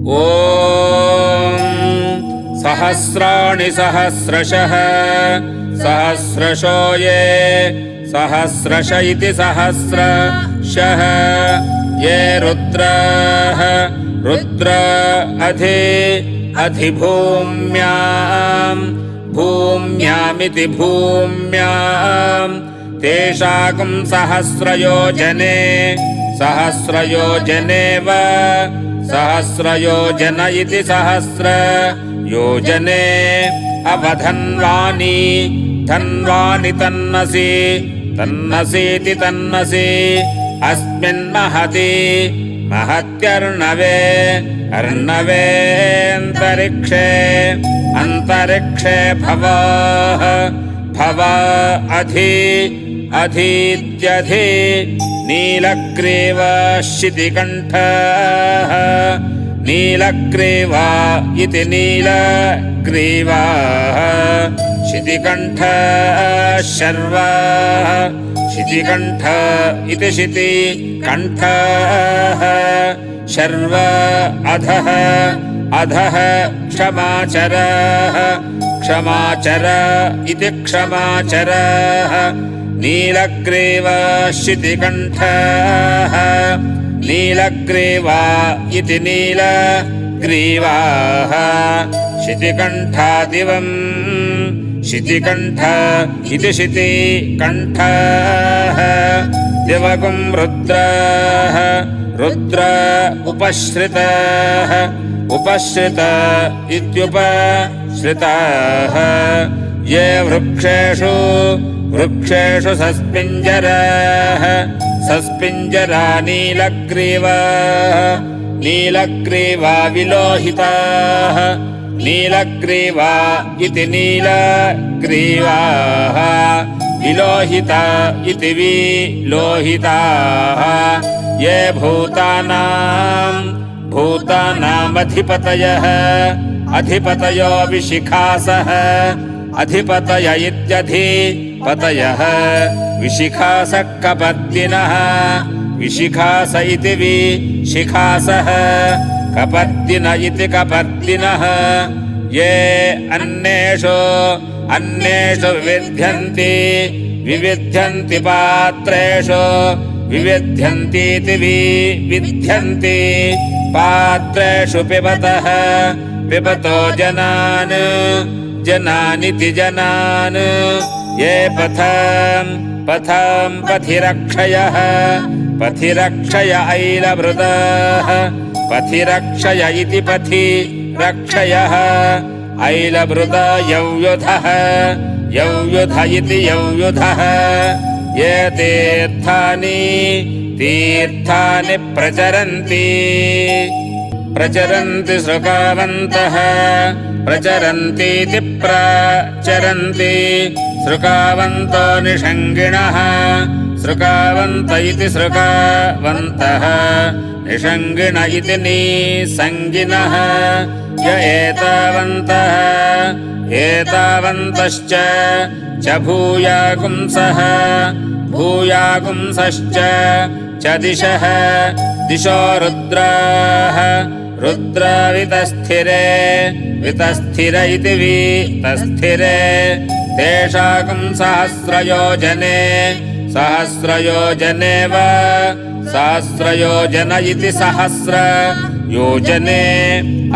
ॐ सहस्राणि सहस्रशः सहस्रशो ये सहस्रश इति सहस्रशः ये रुद्राः रुद्र अधिभूम्यां भूम्यामिति भूम्यां तेषां सहस्रयोजने सहस्रयोजनेव सहस्रयोजन इति सहस्रयोजने अवधन्वानि धन्वानि तन्नसि तन्नसीति तन्नसि अस्मिन्महति महत्यर्णवे अर्णवेऽन्तरिक्षे अन्तरिक्षे भवः भव अधीत्यधि नीलग्रीवशितिकण्ठः नीलग्रीवा इति नीलग्रीवाः शितिकण्ठः शर्वः शितिकण्ठ इति शितिकण्ठः शर्व अधः अधः क्षमाचरः क्षमाचर इति क्षमाचरः नीलग्रीवशितिकण्ठः नीलग्रीवा इति नीलग्रीवाः शितिकण्ठादिवम् शितिकण्ठ इति शितिकण्ठः दिवगुं रुद्रः रुद्र उपश्रितः उपश्रित इत्युपश्रितः ये वृक्षेषु वृक्षेषु सस्पिञ्जरः सस्पिञ्जरा नीलग्रीवः नीलग्रीवा विलोहिताः नीलग्रीवा इति नीलग्रीवाः विलोहिता इति विलोहिताः ये भूतानामधिपतयः अधिपतयो विशिखासः अधिपतय इत्यधिपतयः विशिखासः कपर्दिनः विशिखास इति विशिखासः कपर्दिन इति कपर्दिनः ये अन्येषु अन्येषु विविध्यन्ति विविध्यन्ति पात्रेषु विविध्यन्तीति विविध्यन्ति पात्रेषु पिबतः पिबतो जनान् जनानिति जनान् ये पथं पथिरक्षयः पथिरक्षय ऐलभृतः पथिरक्षय इति पथिरक्षयः ऐलभृत यौयुधः यौयुध इति यौयुधः ये तीर्थानि प्रचरन्ति प्रचरन्ति सृकावन्तः प्रचरन्तीति प्रचरन्ति सृकावन्तो निषङ्गिणः सृकावन्त इति सृकावन्तः निषङ्गिण इति निसङ्गिनः य एतावन्तः एतावन्तश्च च भूयागुंसः भूयागुंसश्च च दिशः दिशो रुद्राः रुद्रवितस्थिरे वितस्थिर इति वितस्थिरे तेषां सहस्रयोजने सहस्रयोजनेव सहस्रयोजन इति सहस्रयोजने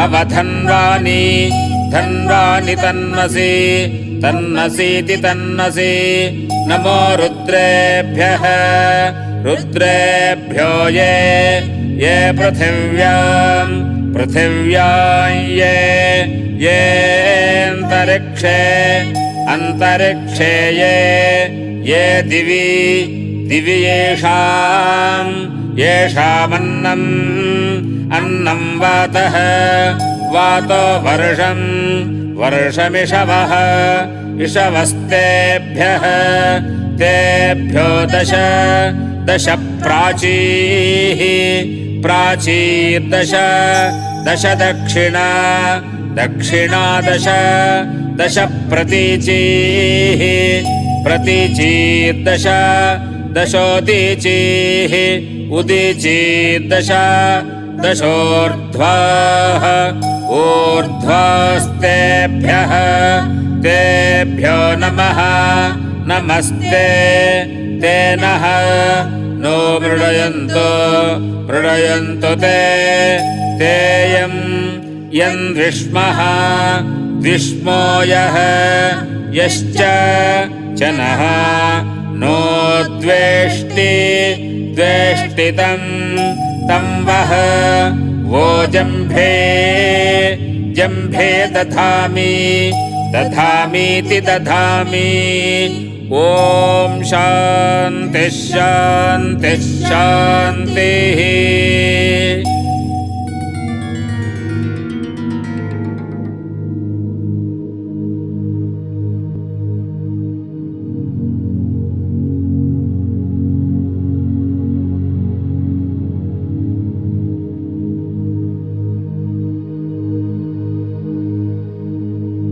अवधन्वानि धन्वानि तन्नसि तन्नसीति तन्नसि नमो रुद्रेभ्यः रुद्रेभ्यो ये ये पृथिव्यां ये अन्तरिक्षे अन्तरिक्षे ये दिवि येषामन्नं वातः वातो वर्षमिषवः इषवस्तेभ्यः तेभ्यो दश प्राचीर्दश दश दक्षिणा दश प्रतीचीर्दश दशोदीचीः उदीचीर्दश दशोर्ध्वाः ऊर्ध्वास्तेभ्यः तेभ्यो नमः नमस्ते ते नः नो मृडयन्तो मृडयन्तु ते तेयं यन्विष्मः द्विष्मो यः यश्च च नः नो द्वेष्टि द्वेष्टितं तं वः वो जम्भे जम्भे दधामि दधामीति दधामि ॐ शान्तिः शान्तिः शान्तिः।